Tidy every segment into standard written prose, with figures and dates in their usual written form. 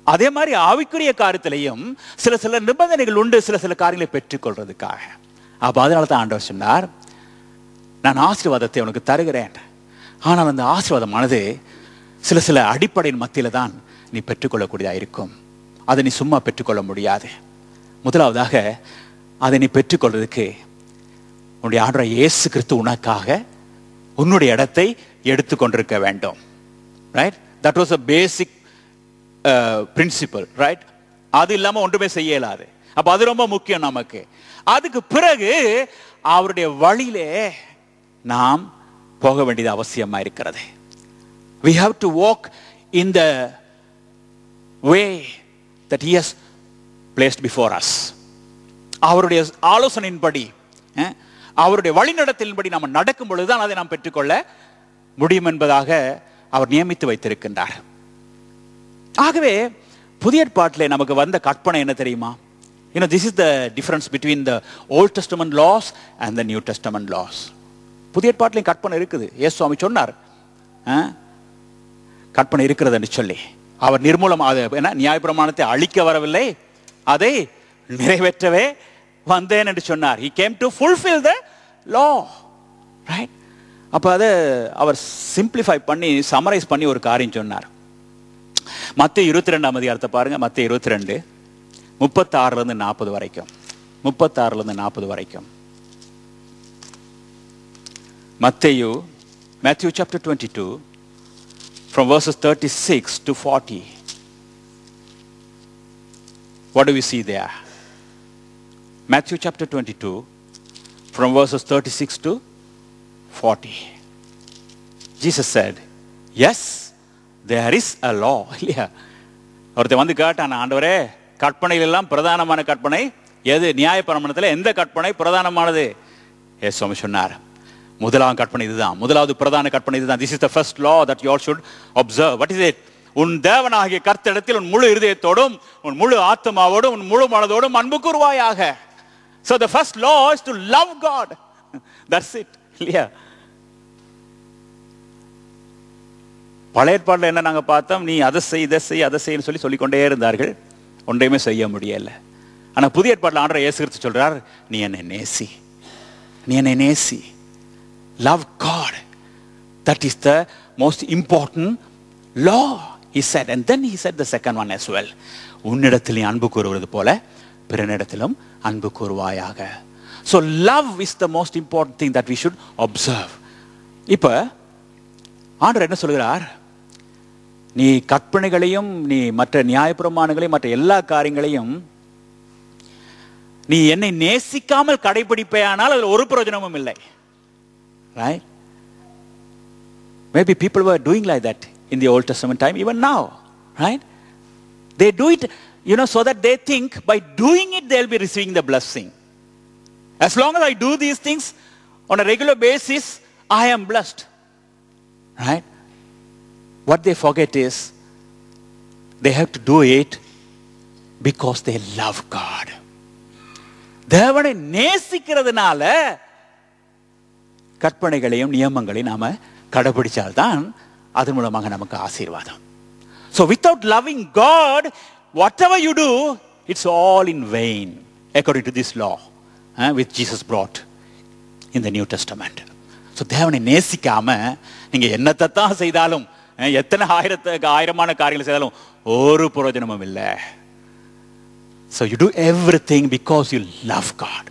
அதே மாதிரி ஆவிக்குரிய காரியத்திலையும் சில நிபந்தனைகள் உண்டு, சில காரியங்களை பெற்றுக்கொள்றதுக்காக. அப்ப அதனால தான் ஆண்டவர் சொன்னார், நான் ஆசீர்வாதத்தை உனக்கு தருகிறேன். ஆனால் அந்த ஆசீர்வாதமானது சில அடிப்படையின் மத்தியில தான் நீ பெற்றுக்கொள்ளக்கூடியதாக இருக்கும். அதை நீ சும்மா பெற்றுக்கொள்ள முடியாது. முதலாவதாக அதை நீ பெற்றுக்கொள்றதுக்கு உன்னுடைய ஆண்டவர் இயேசு கிறிஸ்து உனக்காக உன்னுடைய இடத்தை எடுத்துக்கொண்டிருக்க வேண்டும். Right? That was a basic principle. Right? அது இல்லாம ஒன்றுமே செய்ய இயலாது. அப்ப அது ரொம்ப முக்கியம் நமக்கு. அதுக்கு பிறகு அவருடைய வழியிலே நாம் போக வேண்டியது அவசியமா இருக்கிறது. We have to walk in the way that he has placed before us. அவருடைய ஆலோசனையின்படி, அவருடைய வழிநடத்தலின்படி நாம் நடக்கும் பொழுதுதான் அதை நாம் பெற்றுக்கொள்ள முடியும் என்பதாக அவர் நியமித்து வைத்திருக்கின்றார். ஆகவே புதிய ஏற்பாட்டிலே நமக்கு வந்த கற்பனை என்ன தெரியுமா? This is the difference between the Old Testament laws and the New Testament laws. புதிய ஏற்பாட்டிலே கற்பனை இருக்குது. இயேசு சுவாமி சொன்னார், கற்பனை இருக்கிறது என்று சொல்லி. அவர் நியாயப்பிரமாணத்தை அழிக்க வரவில்லை, அதை நிறைவேற்றவே வந்தேன் என்று சொன்னார். He came to fulfill the law. Right? அப்ப அதை அவர் சிம்பிளிஃபை பண்ணி சமரைஸ் பண்ணி ஒரு காரியம் சொன்னார். மத்தேயு 22ஆம் அதிகாரத்தை பாருங்க. மத்தேயு 22 36 40 வரைக்கும். 36 40 வரைக்கும். Matthew chapter 22 from verses 36 to 40. What do we see there? Matthew chapter 22 from verses 36 to 40. Jesus said, yes, there is a law. இல்லையா? ஒருத்தர் வந்து கேட்டான், ஆண்டவரே கற்பனைகள் எல்லாம் பிரதானமான கற்பனை எது? நியாயப்பிரமாணத்தில் எந்த கற்பனை பிரதானமானது? இயேசு சொன்னார், முதலாம் கற்பனை இதுதான், முதலாவது பிரதான கற்பனை இதுதான். This is the first law that you all should observe. What is it? உன் தேவனாகிய கர்த்தரிடத்தில் உன் முழு இருதயத்தோடும் உன் முழு ஆத்மாவோடும் உன் முழு மனதோடும் அன்பு கூர்வாயாக. So the first law is to love God. That's it. இல்லையா? பழைய ஏற்பாட்டில் என்ன நாங்கள் பார்த்தோம், நீ அதை செய் இதை செய் அதை செய்யன்னு சொல்லிக்கொண்டே இருந்தார்கள், ஒன்றையுமே செய்ய முடியல. ஆனால் புதிய ஏற்பாட்டில் ஆண்டவர் இயேசு கிறிஸ்து சொல்றார், நீ என்னை நேசி, நீ என்னை நேசி. Love God. That is the most important law, he said. And then he said the second one as well. உன்னிடத்தில் நீ அன்பு கூறுவது போல பிறனிடத்திலும் அன்பு கூறுவாயாக. So love is the most important thing that we should observe. இப்ப ஆண்டவர் என்ன சொல்கிறார்? நீ கற்பனைகளையும் நீ மற்ற நியாயப்பிரமாணங்களையும் மற்ற எல்லா காரியங்களையும் நீ என்னை நேசிக்காமல் கடைபிடிப்பேயானால் அதில் ஒரு பிரயோஜனமும் இல்லை. Right? Maybe people were doing like that in the Old Testament time, even now. Right? They do it, so that they think by doing it they'll be receiving the blessing. As long as I do these things on a regular basis, I am blessed. Right? What they forget is they have to do it because they love God. தேவனை நேசிக்கிறதுனால கற்பனைகளையும் நியமங்களையும் நாம கடைபிடிச்சால்தான் அதன் மூலமாக நமக்கு ஆசீர்வாதம். So without loving God, whatever you do, it's all in vain, according to this law which Jesus brought in the New Testament. So தேவனை நேசிக்காம நீங்க என்னத்தை தான் செய்தாலும், எத்தனை ஆயிரமான காரியங்கள் செய்தாலும் ஒரு பிரயோஜனமும் இல்லை. So you do everything because you love God.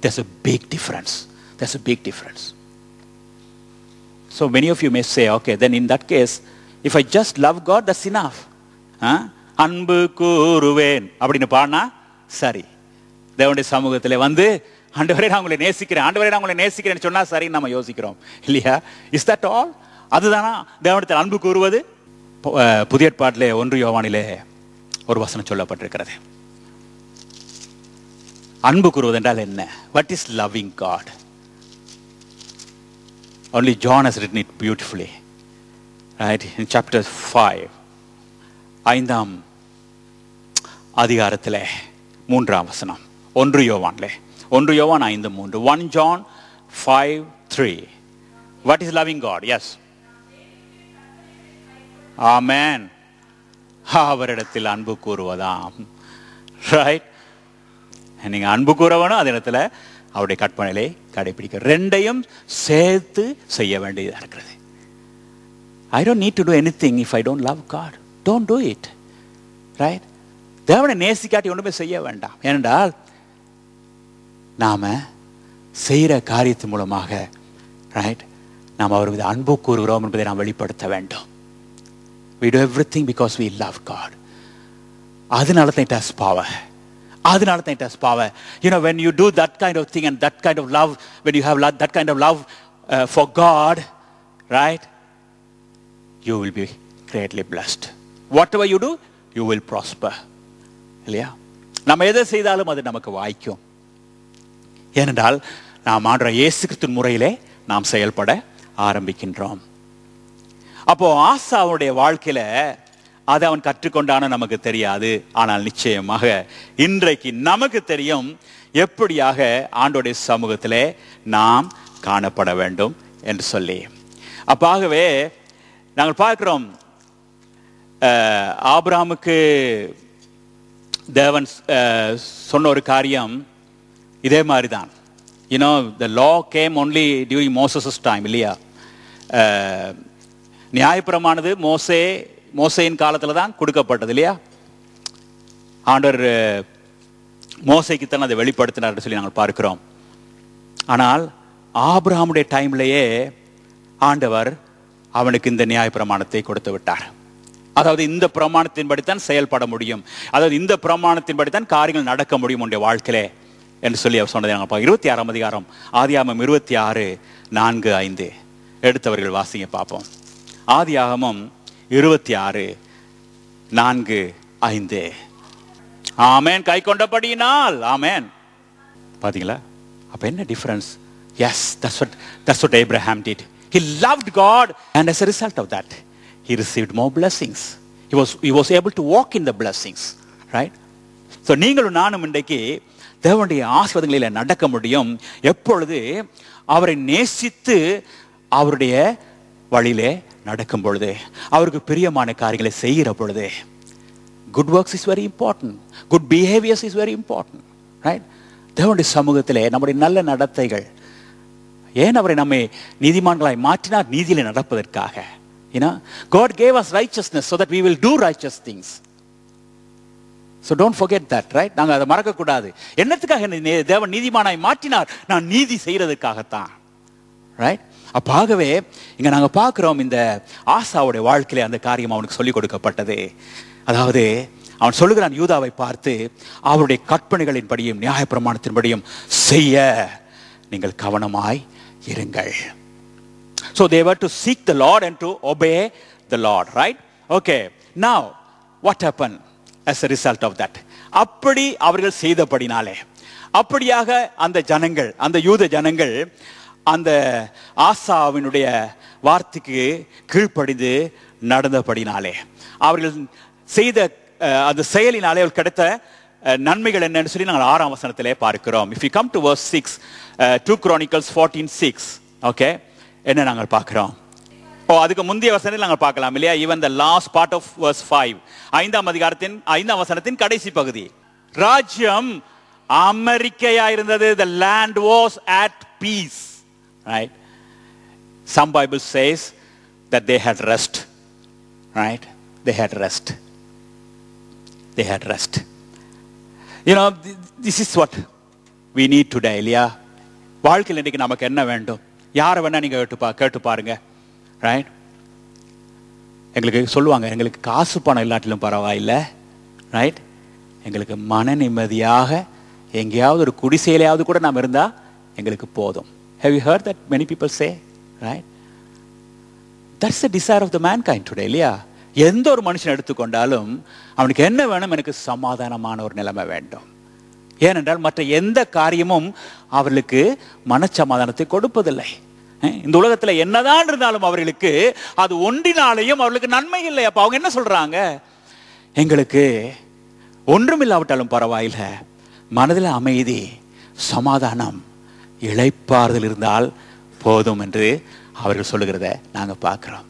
There's a big difference. There's a big difference. So many of you may say, okay, then in that case, if I just love God, that's enough. அன்பு கூறுவேன் அப்படின்னு பாடினா சரி. தேவனுடைய சமூகத்தில் வந்து ஆண்டவரே நான் உங்களை நேசிக்கிறேன், ஆண்டவரே நான் உங்களை நேசிக்கிறேன்னு சொன்னா சரின்னு நம்ம யோசிக்கிறோம் இல்லையா? Is that all? அதுதானா தேவனிடத்தில் அன்பு கூறுவது? புதிய ஏற்பாட்டிலே 1 யோவானிலே ஒரு வசனம் சொல்லப்பட்டிருக்கிறது. அன்பு கூறுவது என்றால் என்ன? What is loving God? Only John has written it beautifully. Right? In chapter 5, 5ஆம் அதிகாரத்திலே 3ஆம் வசனம். 1 யோவானிலே 1 யோவான் 5:3. 1 John 5:3. What is loving God? Yes. Amen. அவரிடத்தில் அன்பு கூறுவதாம். ரைட்? நீங்க அன்பு கூறவனும் அதே நேரத்தில் அவருடைய கற்பனைகளை கடைபிடிக்க, ரெண்டையும் சேர்த்து செய்ய வேண்டியதாக இருக்கிறது. I don't need to do anything if I don't love God. Don't do it. Right? தேவனை நேசிக்காட்டி ஒன்றுமே செய்ய வேண்டாம். ஏனென்றால் நாம செய்கிற காரியத்தின் மூலமாக ரைட் நாம் அவர் மீது அன்பு கூறுகிறோம் என்பதை நாம் வெளிப்படுத்த வேண்டும். We do everything because we love God. அதனால தான் it has power. அதனால தான் it has power. You know, when you do that kind of thing and that kind of love, when you have that kind of love for God, right, you will be greatly blessed. Whatever you do, you will prosper. இல்லையா? நம்ம எதை செய்தாலும் அது நமக்கு வாய்க்கும். ஏனென்றால் நாம் ஆண்டவர் இயேசு கிறிஸ்துவின் முறையிலே நாம் செயல்பட ஆரம்பிக்கின்றோம். அப்போ ஆசாவுடைய வாழ்க்கையில அதை அவன் கற்றுக்கொண்டான நமக்கு தெரியாது. ஆனால் நிச்சயமாக இன்றைக்கு நமக்கு தெரியும் எப்படியாக ஆண்டவருடைய சமூகத்திலே நாம் காணப்பட வேண்டும் என்று சொல்லி. அப்பாகவே நாங்கள் பார்க்கிறோம், ஆபிரகாமுக்கு தேவன் சொன்ன ஒரு காரியம் இதே மாதிரி தான். You know the law came only during Moses' time, இல்லையா? நியாயப்பிரமானது மோசேயின் காலத்தில் தான் கொடுக்கப்பட்டது, இல்லையா? ஆண்டவர் மோசைக்கு தான் அதை வெளிப்படுத்தினார் சொல்லி நாங்கள் பார்க்கிறோம். ஆனால் ஆபிரகாமுடைய டைம்லேயே ஆண்டவர் அவனுக்கு இந்த நியாயப்பிரமாணத்தை கொடுத்து விட்டார். அதாவது இந்த பிரமாணத்தின்படி தான் செயல்பட முடியும், அதாவது இந்த பிரமாணத்தின்படி தான் காரியங்கள் நடக்க முடியும் உன்னுடைய வாழ்க்கையிலே என்று சொல்லி அவர் சொன்னதை நாங்கள் 26ஆம் அதிகாரம் ஆதியாகமம் 26:4-5 எடுத்தவர்கள் வாசிங்க பார்ப்போம். ஆதியாகமம் 26:4-5. ஆமேன். கை கொண்டபடியினால் ஆமேன். பாத்தீங்களா? அப்ப என்ன difference? Yes, that's what Abraham did. He loved God, and as a result of that he received more blessings. He was able to walk in the blessings, right? So நீங்களும் நானும் இன்றைக்கு தேவனுடைய ஆசீர்வாதங்களில் நடக்க முடியும் எப்பொழுது அவரை நேசித்து அவருடைய வழியிலே நடக்கும் பொழுது, அவருக்கு பிரியமான காரியங்களை செய்கிற பொழுது. Good works is very important. Good behaviours is very important, right? தேவனுடைய சமூகத்திலே நம்முடைய நல்ல நடத்தைகள், ஏன் அவரை நம்மை நீதிமான்களாய் மாற்றினார்? நீதியிலே நடப்பதற்காக. You know, God gave us righteousness so that we will do righteous things. So don't forget that, right? நாங்கள் அதை மறக்க கூடாது. என்னத்துக்காக தேவன் நீதிமானாய் மாற்றினார்? நான் நீதி செய்யறதுக்காகத்தான், ரைட்? அப்பாகவே இங்க நாங்கள் பார்க்கிறோம் இந்த ஆசாவுடைய வாழ்க்கையில அந்த காரியம் அவனுக்கு சொல்லிக் கொடுக்கப்பட்டது. அதாவது அவன் சொல்லுகிறான் யூதாவை பார்த்து, அவருடைய கற்பனைகளின்படியும் நியாயப்பிரமாணத்தின்படியும் செய்ய நீங்கள் கவனமாய் இருங்கள். So they were to seek the Lord and to obey the Lord, right? Okay, now what happened as a result of that? அப்படி அவர்கள் செய்தபடினாலே, அப்படியாக அந்த ஜனங்கள், அந்த யூத ஜனங்கள் அந்த ஆசாவினுடைய வார்த்தைக்கு கீழ்ப்படிந்து நடந்தபடினாலே, அவர்கள் செய்த அந்த செயலினாலே அவர்கள் கிடைத்த நன்மைகள் என்னன்னு சொல்லி நாங்கள் 6ஆம் வசனத்திலே பார்க்கிறோம். If you come to verse 6, 2 Chronicles 14:6, okay, என்ன நாங்கள் பார்க்கிறோம்? அதுக்கு முந்தைய வசனத்தில் நாங்கள் பார்க்கலாம், இல்லையா? Even the last part of verse 5, 5ஆம் அதிகாரத்தின் 5ஆம் வசனத்தின் கடைசி பகுதி. ராஜ்யம் அமெரிக்கையா இருந்தது. The land was at peace, right? Some Bible says that they had rest, right? They had rest. They had rest. You know, this is what we need today, இல்லையா? வாழ்க்கையில் இன்றைக்கு நமக்கு என்ன வேண்டும்? யாரை வேணா நீங்க கேட்டு பாருங்க, ரைட்? எங்களுக்கு சொல்லுவாங்க, எங்களுக்கு காசு பணம் இல்லாட்டிலும் பரவாயில்லை, ரைட்? எங்களுக்கு மன நிம்மதியாக எங்கேயாவது ஒரு குடிசையிலையாவது கூட நாம் இருந்தா எங்களுக்கு போதும். Have you heard that many people say, right? That's the desire of the mankind today, இல்லையா? எந்த ஒரு மனுஷன் எடுத்துக்கொண்டாலும் அவனுக்கு என்ன வேணும்? எனக்கு சமாதானமான ஒரு நிலைமை வேண்டும். ஏனென்றால் மற்ற எந்த காரியமும் அவர்களுக்கு மனச்சமாதானத்தை கொடுப்பதில்லை. இந்த உலகத்தில் என்னதான் இருந்தாலும் அவர்களுக்கு அது ஒன்றினாலேயும் அவர்களுக்கு நன்மை இல்லை. அப்ப அவங்க என்ன சொல்றாங்க? எங்களுக்கு ஒன்றுமில்லாவிட்டாலும் பரவாயில்லை, மனதில் அமைதி, சமாதானம், இளைப்பாறுதல் இருந்தால் போதும் என்று அவர்கள் சொல்லுகிறத நாங்கள் பார்க்கிறோம்.